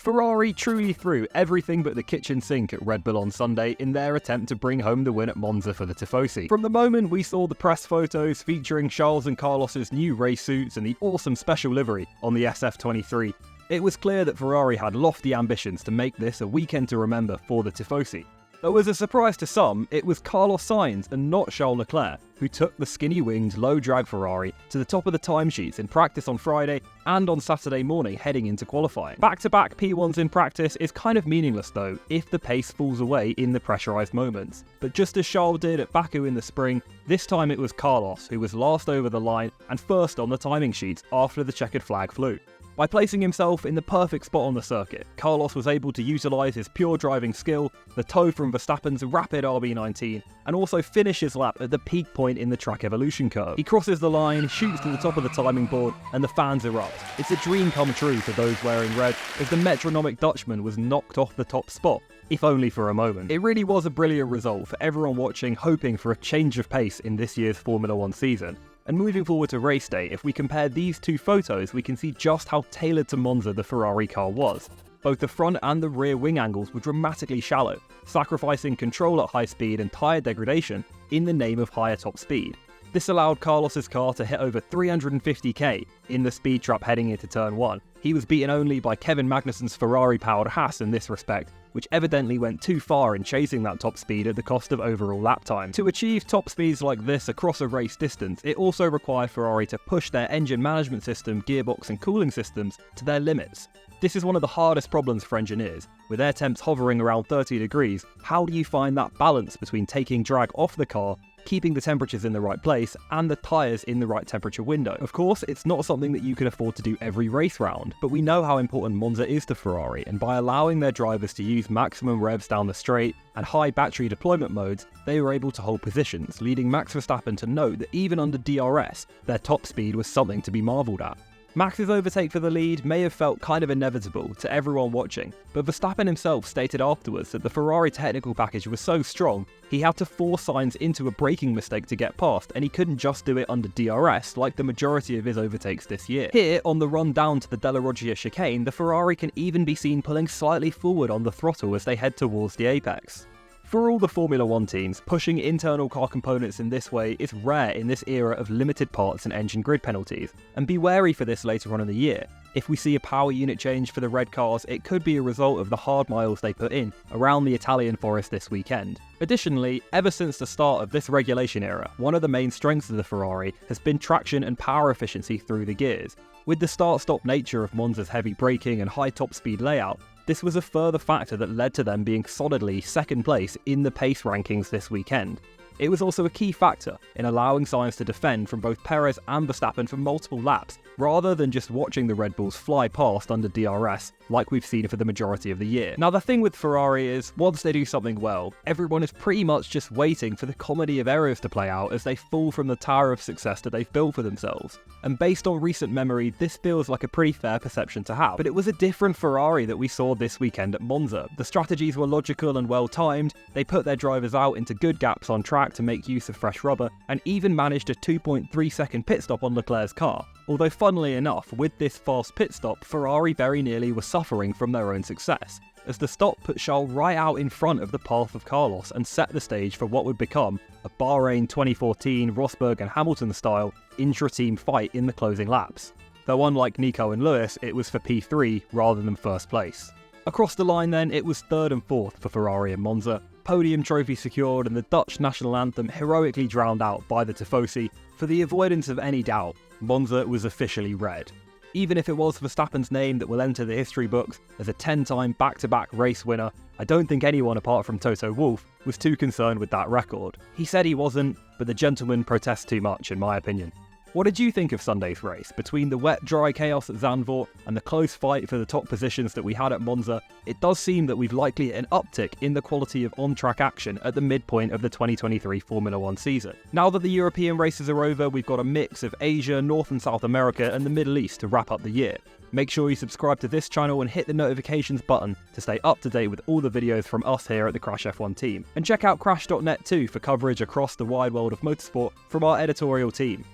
Ferrari truly threw everything but the kitchen sink at Red Bull on Sunday in their attempt to bring home the win at Monza for the Tifosi. From the moment we saw the press photos featuring Charles and Carlos's new race suits and the awesome special livery on the SF23, it was clear that Ferrari had lofty ambitions to make this a weekend to remember for the Tifosi. Though as a surprise to some, it was Carlos Sainz and not Charles Leclerc who took the skinny-winged, low-drag Ferrari to the top of the timesheets in practice on Friday and on Saturday morning heading into qualifying. Back-to-back P1s in practice is kind of meaningless though if the pace falls away in the pressurised moments. But just as Charles did at Baku in the spring, this time it was Carlos who was last over the line and first on the timing sheets after the checkered flag flew. By placing himself in the perfect spot on the circuit, Carlos was able to utilise his pure driving skill, the tow from Verstappen's rapid RB19, and also finish his lap at the peak point in the track evolution curve. He crosses the line, shoots to the top of the timing board, and the fans erupt. It's a dream come true for those wearing red, as the metronomic Dutchman was knocked off the top spot, if only for a moment. It really was a brilliant result for everyone watching, hoping for a change of pace in this year's Formula 1 season. And moving forward to race day, if we compare these two photos, we can see just how tailored to Monza the Ferrari car was. Both the front and the rear wing angles were dramatically shallow, sacrificing control at high speed and tyre degradation in the name of higher top speed. This allowed Carlos's car to hit over 350k in the speed trap heading into turn 1. He was beaten only by Kevin Magnussen's Ferrari-powered Haas in this respect, which evidently went too far in chasing that top speed at the cost of overall lap time. To achieve top speeds like this across a race distance, it also required Ferrari to push their engine management system, gearbox and cooling systems to their limits. This is one of the hardest problems for engineers. With air temps hovering around 30 degrees, how do you find that balance between taking drag off the car, keeping the temperatures in the right place, and the tyres in the right temperature window? Of course, it's not something that you can afford to do every race round, but we know how important Monza is to Ferrari, and by allowing their drivers to use maximum revs down the straight and high battery deployment modes, they were able to hold positions, leading Max Verstappen to note that even under DRS, their top speed was something to be marvelled at. Max's overtake for the lead may have felt kind of inevitable to everyone watching, but Verstappen himself stated afterwards that the Ferrari technical package was so strong, he had to force Sainz into a braking mistake to get past, and he couldn't just do it under DRS like the majority of his overtakes this year. Here, on the run down to the Della Roggia chicane, the Ferrari can even be seen pulling slightly forward on the throttle as they head towards the apex. For all the Formula 1 teams, pushing internal car components in this way is rare in this era of limited parts and engine grid penalties, and be wary for this later on in the year. If we see a power unit change for the red cars, it could be a result of the hard miles they put in around the Italian forest this weekend. Additionally, ever since the start of this regulation era, one of the main strengths of the Ferrari has been traction and power efficiency through the gears. With the start-stop nature of Monza's heavy braking and high top speed layout, this was a further factor that led to them being solidly second place in the pace rankings this weekend. It was also a key factor in allowing Sainz to defend from both Perez and Verstappen for multiple laps, rather than just watching the Red Bulls fly past under DRS like we've seen for the majority of the year. Now the thing with Ferrari is, once they do something well, everyone is pretty much just waiting for the comedy of errors to play out as they fall from the tower of success that they've built for themselves. And based on recent memory, this feels like a pretty fair perception to have. But it was a different Ferrari that we saw this weekend at Monza. The strategies were logical and well timed, they put their drivers out into good gaps on track to make use of fresh rubber, and even managed a 2.3 second pit stop on Leclerc's car. Although funnily enough, with this fast pit stop, Ferrari very nearly were suffering from their own success, as the stop put Charles right out in front of the path of Carlos and set the stage for what would become a Bahrain 2014 Rosberg and Hamilton style intra-team fight in the closing laps. Though unlike Nico and Lewis, it was for P3 rather than first place. Across the line then, it was third and fourth for Ferrari and Monza, podium trophy secured and the Dutch national anthem heroically drowned out by the Tifosi. For the avoidance of any doubt, Monza was officially red. Even if it was Verstappen's name that will enter the history books as a 10-time back-to-back race winner, I don't think anyone apart from Toto Wolff was too concerned with that record. He said he wasn't, but the gentleman protests too much in my opinion. What did you think of Sunday's race? Between the wet-dry chaos at Zandvoort and the close fight for the top positions that we had at Monza, it does seem that we've likely hit an uptick in the quality of on-track action at the midpoint of the 2023 Formula 1 season. Now that the European races are over, we've got a mix of Asia, North and South America and the Middle East to wrap up the year. Make sure you subscribe to this channel and hit the notifications button to stay up to date with all the videos from us here at the Crash F1 team. And check out crash.net too for coverage across the wide world of motorsport from our editorial team.